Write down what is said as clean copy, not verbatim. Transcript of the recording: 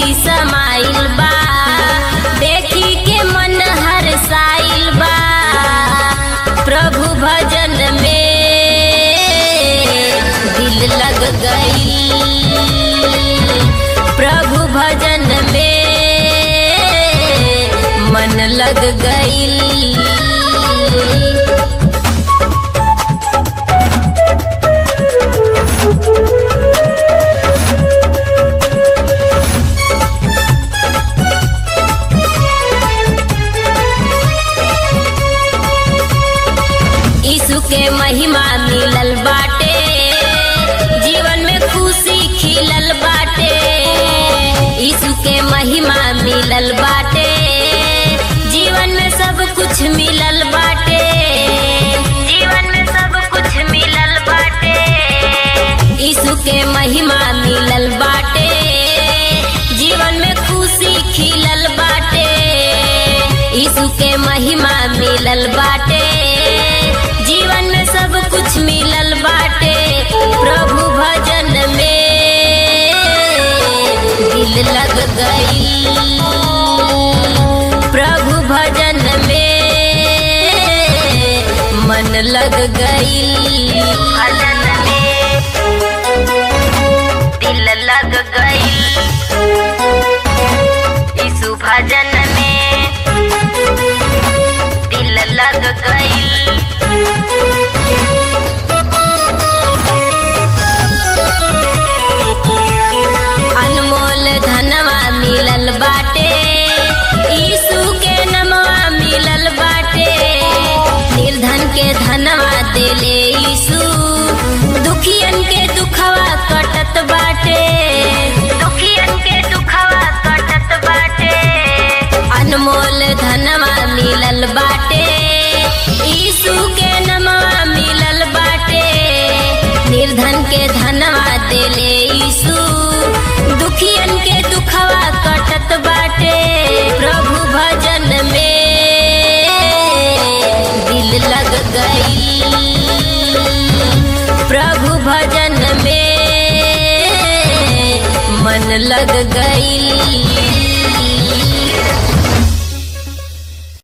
खुशी समाइल बा, देखी के मन हर्षाइल बा। प्रभु भजन में दिल लग गई, प्रभु भजन में मन लग गई। यीशु के महिमा मिलल बाटे, जीवन में खुशी खिलल बाटे। यीशु के महिमा मिलल बाटे, जीवन में सब कुछ मिलल बाटे, जीवन में सब कुछ मिलल बाटे। यीशु के महिमा मिलल बाटे, जीवन में खुशी खिलल बाटे। यीशु के महिमा मिलल बाटे, जीवन में सब कुछ मिलल बाटे। प्रभु भजन में दिल लग गई, प्रभु भजन में मन लग गई। भजन में दिल लग गई, यीशु भजन में दिल लग गई। अनमोल धनवा मिलल बाटे, यीशु के नमवा मिलल बाटे। निर्धन के धनवा देले यीशु, दुखियन के दुखवा कटत बाटे, दुखियन के दुखवा कटत बाटे। अनमोल धनवा मिलल बाटे, यीशु के नमवा मिलल बाटे। निर्धन के धनवा देले यीशु, दुखियन के दुखवा कटत बाटे। प्रभु भजन में दिल लग गई, प्रभु भजन में मन लग गई।